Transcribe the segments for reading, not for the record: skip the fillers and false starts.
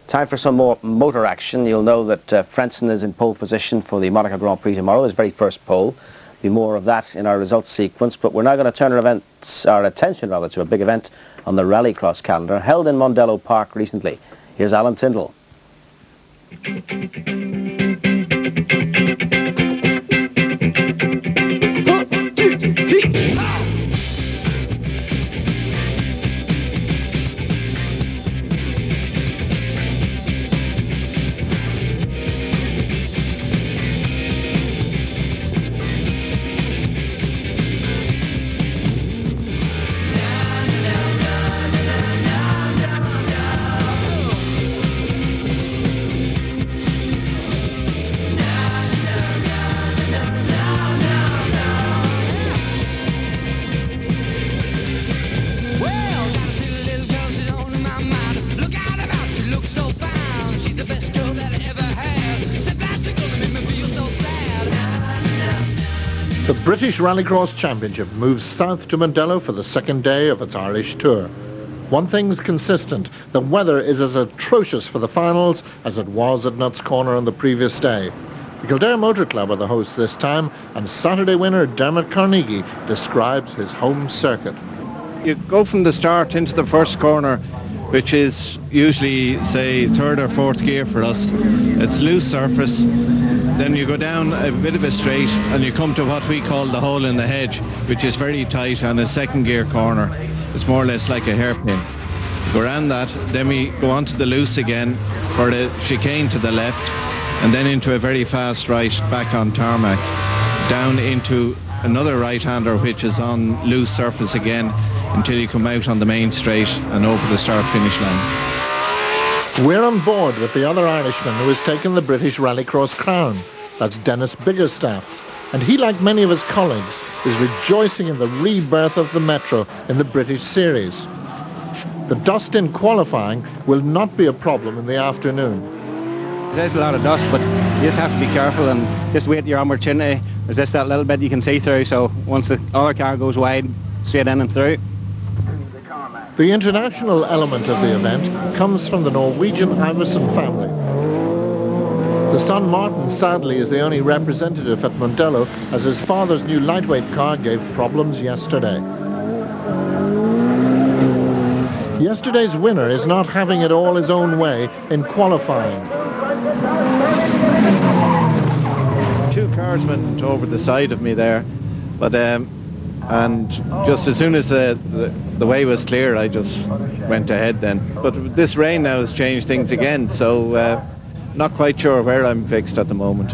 Time for some more motor action. You'll know that Frentzen is in pole position for the Monaco Grand Prix tomorrow, his very first pole. Be more of that in our results sequence, but we're now going to turn our attention to a big event on the Rallycross calendar, held in Mondello Park recently. Here's Alan Tyndall. The British Rallycross Championship moves south to Mondello for the second day of its Irish tour. One thing's consistent, the weather is as atrocious for the finals as it was at Nuts Corner on the previous day. The Kildare Motor Club are the hosts this time, and Saturday winner Dermot Carnegie describes his home circuit. You go from the start into the first corner, which is usually, say, third or fourth gear for us. It's loose surface. Then you go down a bit of a straight and you come to what we call the hole in the hedge, which is very tight on a second gear corner. It's more or less like a hairpin. You go around that, then we go onto the loose again for the chicane to the left, and then into a very fast right back on tarmac, down into another right-hander which is on loose surface again until you come out on the main straight and over the start-finish line. We're on board with the other Irishman who has taken the British Rallycross crown. That's Dennis Biggerstaff. And he, like many of his colleagues, is rejoicing in the rebirth of the Metro in the British Series. The dust in qualifying will not be a problem in the afternoon. There's a lot of dust, but you just have to be careful and just wait your opportunity. There's just that little bit you can see through, so once the other car goes wide, straight in and through. The international element of the event comes from the Norwegian Iversen family. The son Martin, sadly, is the only representative at Mondello, as his father's new lightweight car gave problems yesterday. Yesterday's winner is not having it all his own way in qualifying. Two cars went over the side of me there, but and just as soon as the way was clear, I just went ahead then. But this rain now has changed things again, so not quite sure where I'm fixed at the moment.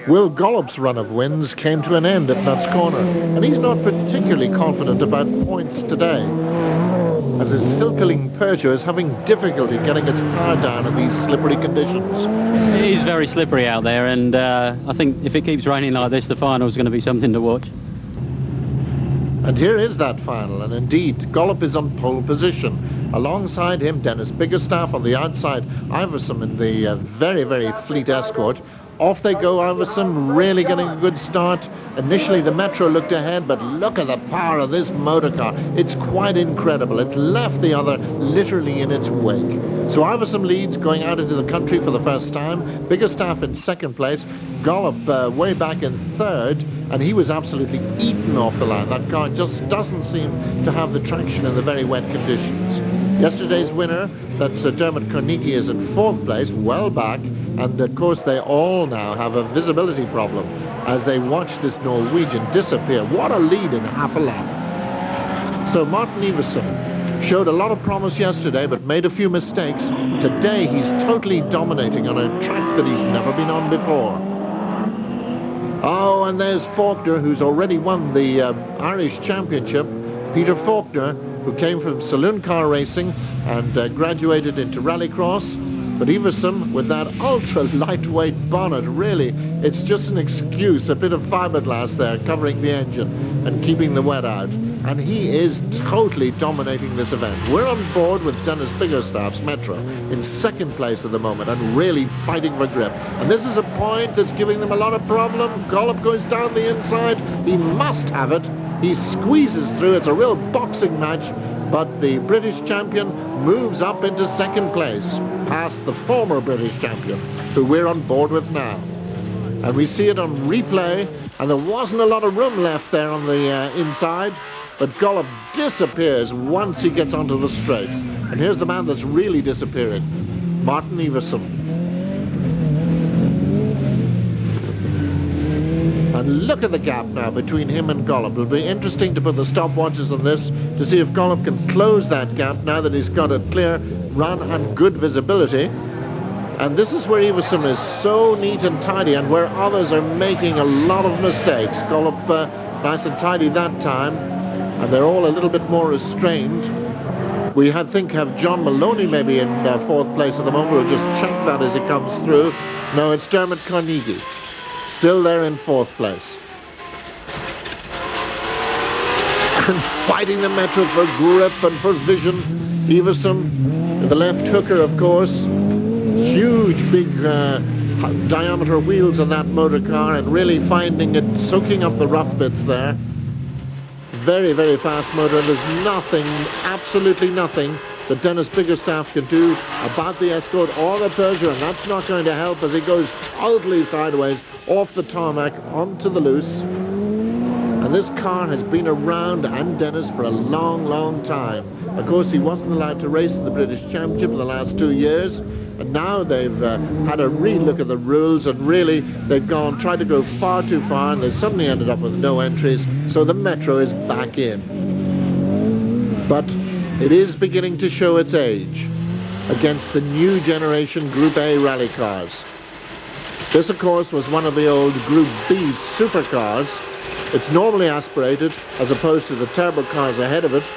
Will Gollop's run of wins came to an end at Nuts Corner, and he's not particularly confident about points today, as his Silkeling Peugeot is having difficulty getting its power down in these slippery conditions. It is very slippery out there, and I think if it keeps raining like this, the final is going to be something to watch. And here is that final, and indeed, Gollop is on pole position. Alongside him, Dennis Biggerstaff on the outside, Iversen in the very, very fleet Escort. Off they go, Iversen, really getting a good start. Initially, the Metro looked ahead, but look at the power of this motor car. It's quite incredible. It's left the other literally in its wake. So Iversen leads, going out into the country for the first time. Biggerstaff in second place. Gollop way back in third, and he was absolutely eaten off the line. That car just doesn't seem to have the traction in the very wet conditions. Yesterday's winner, that's Dermot Carnegie, is in fourth place, well back, and of course they all now have a visibility problem as they watch this Norwegian disappear. What a lead in half a lap. So Martin Iversen showed a lot of promise yesterday but made a few mistakes. Today he's totally dominating on a track that he's never been on before. Oh, and there's Faulkner, who's already won the Irish Championship. Peter Faulkner, who came from saloon car racing and graduated into Rallycross. But Iversen, with that ultra lightweight bonnet, really, it's just an excuse, a bit of fiberglass there covering the engine and keeping the wet out. And he is totally dominating this event. We're on board with Dennis Biggerstaff's Metro in second place at the moment and really fighting for grip. And this is a point that's giving them a lot of problem. Gollop goes down the inside. He must have it. He squeezes through. It's a real boxing match. but the British champion moves up into second place, past the former British champion, who we're on board with now. And we see it on replay, and there wasn't a lot of room left there on the inside, but Gollop disappears once he gets onto the straight. And here's the man that's really disappearing, Martin Everson. And look at the gap now between him and Gollop. It'll be interesting to put the stopwatches on this to see if Gollop can close that gap now that he's got a clear run and good visibility. And this is where Everson is so neat and tidy, and where others are making a lot of mistakes. Gollop nice and tidy that time, and they're all a little bit more restrained. We think have John Maloney maybe in fourth place at the moment. We'll just check that as he comes through. No, it's Dermot Carnegie, still there in fourth place. And fighting the Metro for grip and for vision. Everson, the left hooker, of course. Huge, big diameter wheels on that motor car, and really finding it, soaking up the rough bits there. Very, very fast motor, and there's nothing, absolutely nothing, that Dennis Biggerstaff can do about the Escort or the Peugeot, and that's not going to help as he goes totally sideways off the tarmac onto the loose. And this car has been around, and Dennis, for a long, long time. Of course, he wasn't allowed to race in the British Championship for the last 2 years, and now they've had a re-look at the rules, and really they've tried to go far too far, and they suddenly ended up with no entries, so the Metro is back in. But it is beginning to show its age against the new generation Group A rally cars. This, of course, was one of the old Group B supercars. It's normally aspirated as opposed to the turbo cars ahead of it,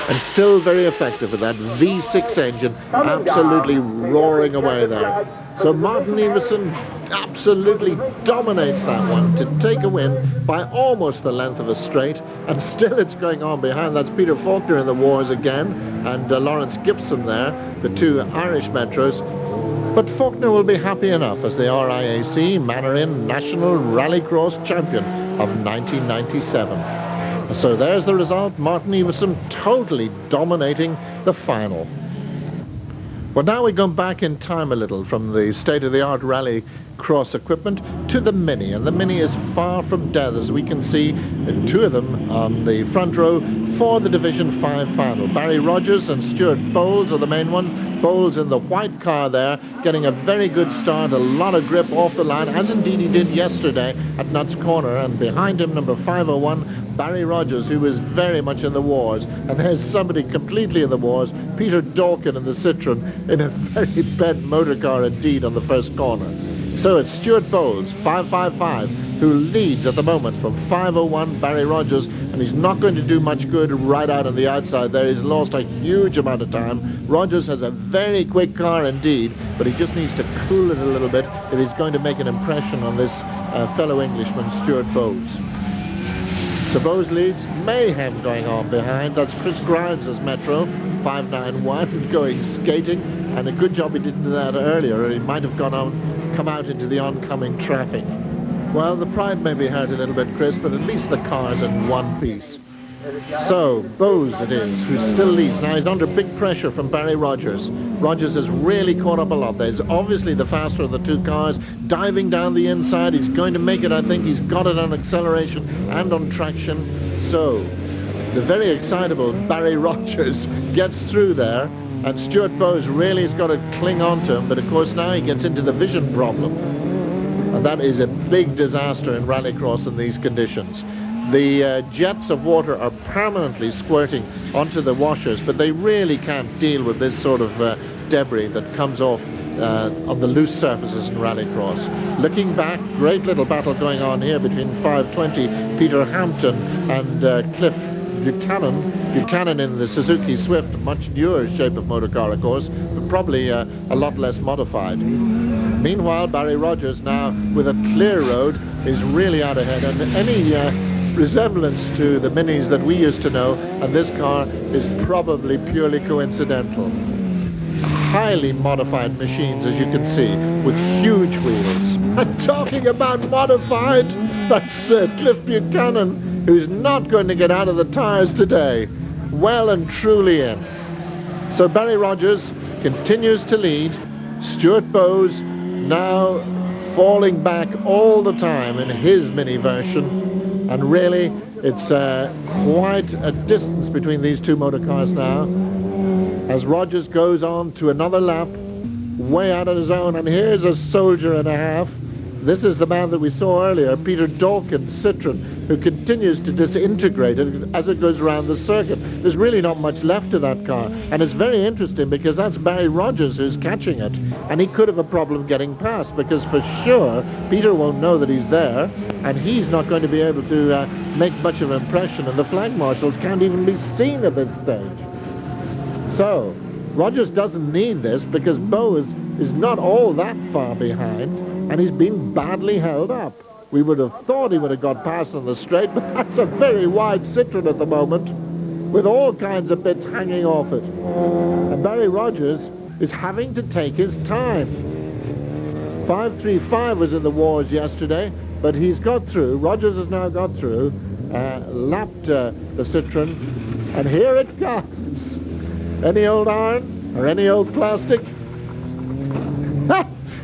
and still very effective with that V6 engine absolutely roaring away there. So Martin Everson absolutely dominates that one to take a win by almost the length of a straight, and still it's going on behind. That's Peter Faulkner in the wars again, and Lawrence Gibson there, the two Irish Metros. But Faulkner will be happy enough as the RIAC Mannering National Rallycross Champion of 1997. So there's the result, Martin Everson totally dominating the final. Well, now we go back in time a little from the state-of-the-art rally cross equipment to the Mini, and the Mini is far from dead, as we can see in two of them on the front row for the Division 5 final. Barry Rogers and Stuart Bowles are the main one. Bowles in the white car there, getting a very good start, a lot of grip off the line, as indeed he did yesterday at Nuts Corner, and behind him number 501, Barry Rogers, who was very much in the wars. And there's somebody completely in the wars, Peter Dawkin in the Citroen, in a very bent motor car indeed on the first corner. So it's Stuart Bowles, 555, who leads at the moment from 501, Barry Rogers, and he's not going to do much good right out on the outside there. He's lost a huge amount of time. Rogers has a very quick car indeed, but he just needs to cool it a little bit if he's going to make an impression on this fellow Englishman, Stuart Bowles. So Bowes leads, mayhem going on behind. That's Chris Grimes' Metro, 591, going skating, and a good job he didn't do that earlier, or he might have come out into the oncoming traffic. Well, the pride may be hurt a little bit, Chris, but at least the car's in one piece. So, Bowes it is, who still leads. Now he's under big pressure from Barry Rogers. Rogers has really caught up a lot. There's obviously the faster of the two cars, diving down the inside. He's going to make it, I think. He's got it on acceleration and on traction. So, the very excitable Barry Rogers gets through there, and Stuart Bowes really has got to cling on to him, but of course now he gets into the vision problem. And that is a big disaster in rallycross in these conditions. The jets of water are permanently squirting onto the washers, but they really can't deal with this sort of debris that comes off on the loose surfaces in rallycross. Looking back, great little battle going on here between 520 Peter Hampton and Cliff Buchanan. Buchanan in the Suzuki Swift, a much newer shape of motor car, of course, but probably a lot less modified. Meanwhile, Barry Rogers now with a clear road is really out ahead, and any resemblance to the Minis that we used to know, and this car is probably purely coincidental. Highly modified machines, as you can see, with huge wheels. And talking about modified, that's Cliff Buchanan, who's not going to get out of the tires today. well and truly in. So Barry Rogers continues to lead. Stuart Bowes now falling back all the time in his mini version, and really it's quite a distance between these two motor cars now as Rogers goes on to another lap way out on his own. And here's a soldier and a half. This is the man that we saw earlier, Peter Dawkins Citroen, who continues to disintegrate it as it goes around the circuit. There's really not much left of that car, and it's very interesting because that's Barry Rogers who's catching it, and he could have a problem getting past, because for sure Peter won't know that he's there, and he's not going to be able to make much of an impression, and the flag marshals can't even be seen at this stage. So Rogers doesn't need this because Bowes is not all that far behind, and he's been badly held up. We would have thought he would have got past on the straight, but that's a very wide Citroen at the moment, with all kinds of bits hanging off it. And Barry Rogers is having to take his time. 5.35 was in the wars yesterday, but he's got through. Rogers has now got through, lapped the Citroen, and here it comes. Any old iron or any old plastic?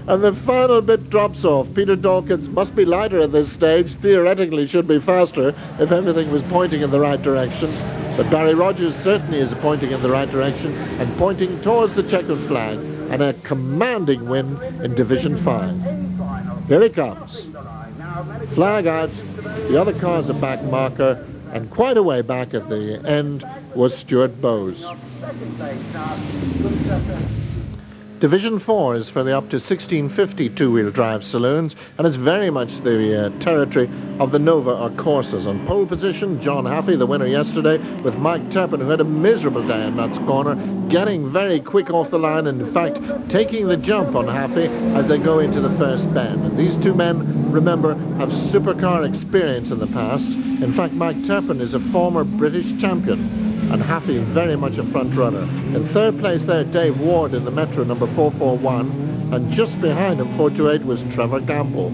And the final bit drops off. Peter Dawkins must be lighter at this stage, theoretically should be faster if everything was pointing in the right direction. But Barry Rogers certainly is pointing in the right direction and pointing towards the checkered flag, and a commanding win in Division 5. Here he comes. Flag out, the other car's a back marker, and quite a way back at the end was Stuart Bowes. Division 4 is for the up to 1650 two-wheel drive saloons, and it's very much the territory of the Nova or Corsas. On pole position, John Haffey, the winner yesterday, with Mike Turpin, who had a miserable day in Nuts Corner, getting very quick off the line, and in fact taking the jump on Haffey as they go into the first bend. And these two men, remember, have supercar experience in the past. In fact, Mike Turpin is a former British champion, and Haffey very much a front runner. In third place there, Dave Ward in the Metro number 441, and just behind him, 428, was Trevor Gamble.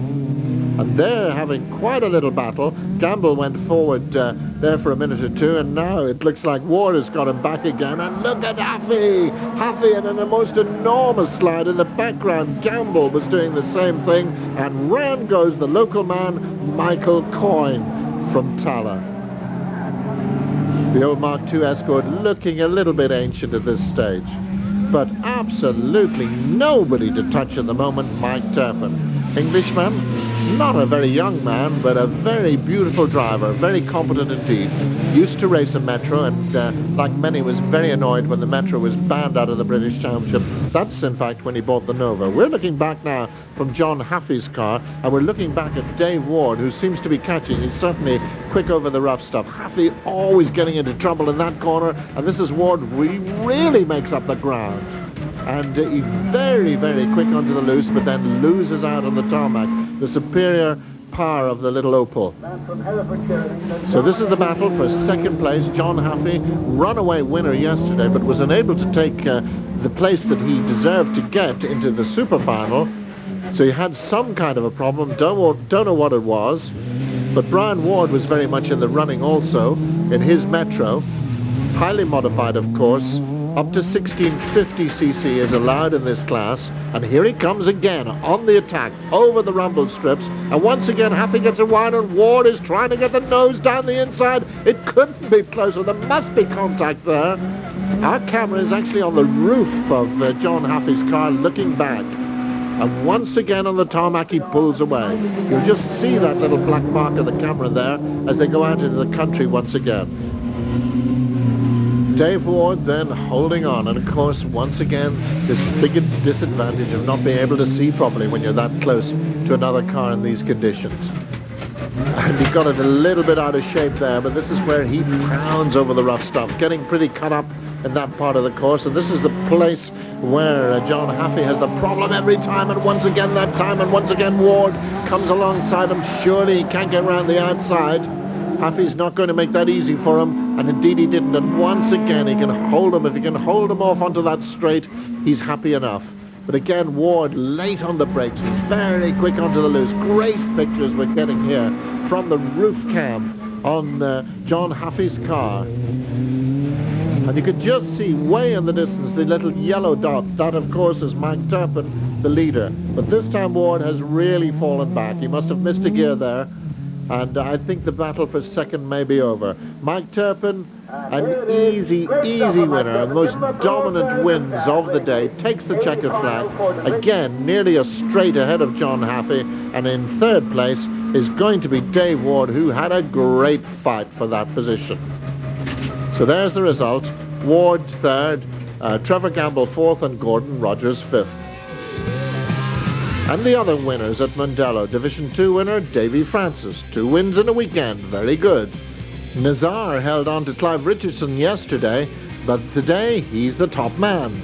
And they're having quite a little battle. Gamble went forward there for a minute or two, and now it looks like Ward has got him back again. And look at Haffey! Haffey in a most enormous slide in the background. Gamble was doing the same thing, and round goes the local man, Michael Coyne from Tala. The old Mark II Escort looking a little bit ancient at this stage, but absolutely nobody to touch at the moment. Mike Turpin, Englishman, not a very young man, but a very beautiful driver, very competent indeed. Used to race a Metro, and like many was very annoyed when the Metro was banned out of the British Championship. That's in fact when he bought the Nova. We're looking back now from John Haffey's car, and we're looking back at Dave Ward, who seems to be catching. He's certainly quick over the rough stuff. Haffey always getting into trouble in that corner, and this is Ward who really makes up the ground. And he's very, very quick onto the loose, but then loses out on the tarmac. The superior power of the little Opel. So this is the battle for second place. John Haffey, runaway winner yesterday, but was unable to take the place that he deserved to get into the super final. So he had some kind of a problem. Don't know what it was. But Brian Ward was very much in the running also in his Metro. Highly modified, of course. Up to 1650cc is allowed in this class, and here he comes again on the attack over the rumble strips, and once again Haffey gets a wide, and Ward is trying to get the nose down the inside. It couldn't be closer. There must be contact there. Our camera is actually on the roof of John Haffey's car looking back, and once again on the tarmac he pulls away. You'll just see that little black mark of the camera there as they go out into the country once again. Dave Ward then holding on, and of course once again this big disadvantage of not being able to see properly when you're that close to another car in these conditions. And he got it a little bit out of shape there, but this is where he pounds over the rough stuff, getting pretty cut up in that part of the course. And this is the place where John Haffey has the problem every time, and once again that time, and once again Ward comes alongside him. Surely he can't get around the outside. Haffey's not going to make that easy for him, and indeed he didn't. And once again he can hold him. If he can hold him off onto that straight, he's happy enough. But again, Ward late on the brakes, very quick onto the loose. Great pictures we're getting here from the roof cam on John Haffey's car. And you could just see way in the distance the little yellow dot. That, of course, is Mike Turpin, the leader. But this time Ward has really fallen back. He must have missed a gear there. And I think the battle for second may be over. Mike Turpin, an easy winner, the most dominant wins of the day, takes the checkered flag. Again, nearly a straight ahead of John Haffey. And in third place is going to be Dave Ward, who had a great fight for that position. So there's the result. Ward third, Trevor Gamble fourth, and Gordon Rogers fifth. And the other winners at Mondello. Division 2 winner, Davy Francis. 2 wins in a weekend. Very good. Nazar held on to Clive Richardson yesterday, but today he's the top man.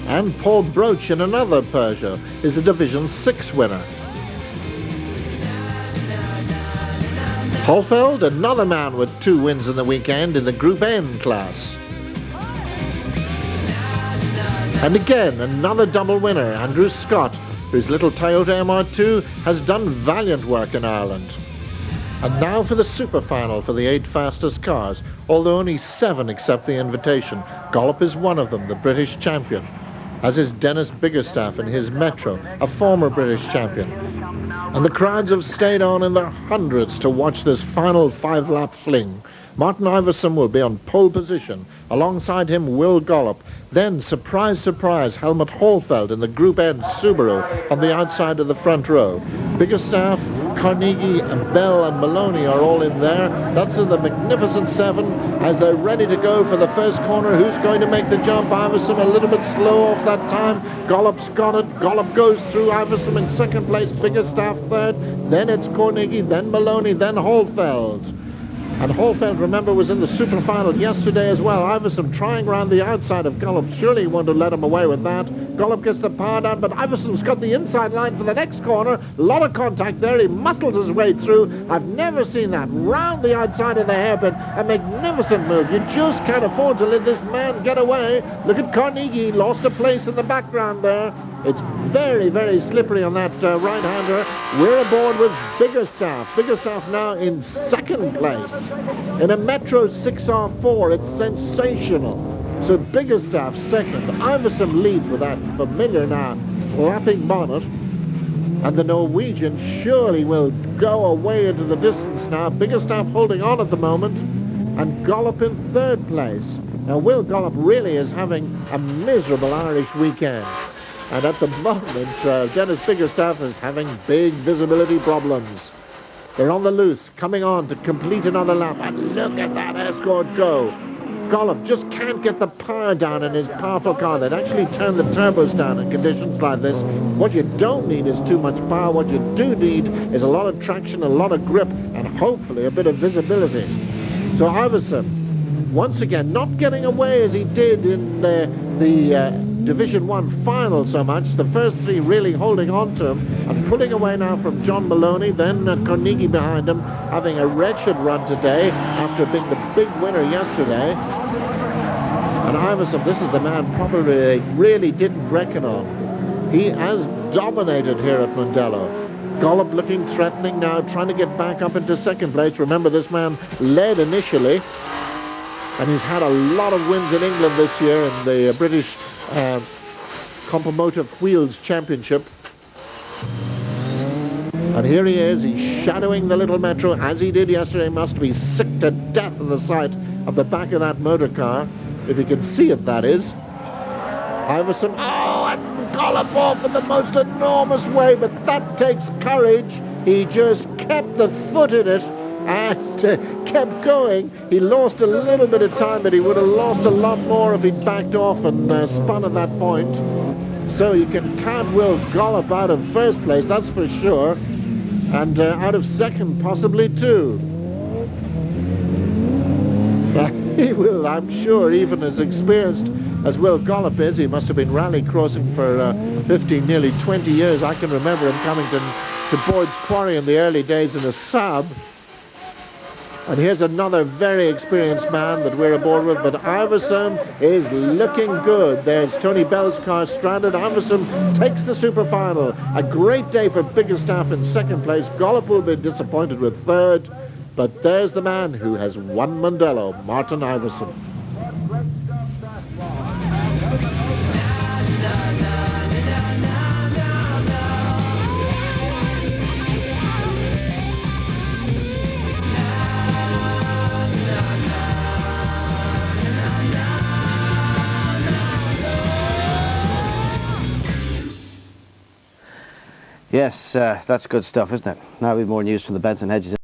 And Paul Broach in another Peugeot is the Division 6 winner. Holfeld, another man with 2 wins in the weekend in the Group N class. And again, another double winner, Andrew Scott, whose little Toyota MR2 has done valiant work in Ireland. And now for the super final for the 8 fastest cars, although only 7 accept the invitation. Gollop is one of them, the British champion, as is Dennis Biggerstaff in his Metro, a former British champion. And the crowds have stayed on in their hundreds to watch this final 5-lap fling. Martin Iverson will be on pole position. Alongside him, Will Gollop. Then, surprise, surprise, Helmut Holfeld in the Group N Subaru on the outside of the front row. Biggerstaff, Carnegie, and Bell and Maloney are all in there. That's the Magnificent Seven as they're ready to go for the first corner. Who's going to make the jump? Iverson a little bit slow off that time. Gollop's got it. Gollop goes through. Iverson in second place. Biggerstaff third. Then it's Carnegie, then Maloney, then Holfeld. And Holfeld, remember, was in the super final yesterday as well. Iverson trying round the outside of Gollop. Surely he wanted to let him away with that. Gollop gets the power down, but Iverson's got the inside line for the next corner. A lot of contact there. He muscles his way through. I've never seen that. Round the outside of the hairpin. A magnificent move. You just can't afford to let this man get away. Look at Carnegie. Lost a place in the background there. It's very, very slippery on that right-hander. We're aboard with Biggerstaff. Biggerstaff now in second place. In a Metro 6R4, it's sensational. So Biggerstaff second. Iverson leads with that familiar now flapping bonnet. And the Norwegian surely will go away into the distance now. Biggerstaff holding on at the moment. And Gollop in third place. Now Will Gollop really is having a miserable Irish weekend. And at the moment, Dennis Biggerstaff is having big visibility problems. They're on the loose, coming on to complete another lap. And look at that Escort go. Gollop just can't get the power down in his powerful car. They'd actually turn the turbos down in conditions like this. What you don't need is too much power. What you do need is a lot of traction, a lot of grip, and hopefully a bit of visibility. So Iverson, once again, not getting away as he did in the Division 1 final so much. The first 3 really holding on to him and pulling away now from John Maloney, then Carnegie behind him, having a wretched run today after being the big winner yesterday. And Iverson, this is the man probably they really didn't reckon on. He has dominated here at Mondello. Gollop looking threatening now, trying to get back up into second place. Remember, this man led initially, and he's had a lot of wins in England this year in the British Compomotive Wheels Championship. And here he is, he's shadowing the little Metro as he did yesterday. Must be sick to death of the sight of the back of that motor car, if you can see it, that is. Iverson, oh, and Gollop off in the most enormous way, but that takes courage. He just kept the foot in it and kept going. He lost a little bit of time, but he would have lost a lot more if he'd backed off and spun at that point. So you can count Will Gollop out of first place, that's for sure, and out of second possibly too. He will, I'm sure, even as experienced as Will Gollop is. He must have been rallycrossing for 15, nearly 20 years. I can remember him coming to Boyd's Quarry in the early days in a Saab. And here's another very experienced man that we're aboard with, but Iverson is looking good. There's Tony Bell's car stranded. Iverson takes the super final. A great day for Biggerstaff in second place. Gollop will be disappointed with third, but there's the man who has won Mondello, Martin Iverson. Yes, that's good stuff, isn't it? Now we've more news from the beds and hedges.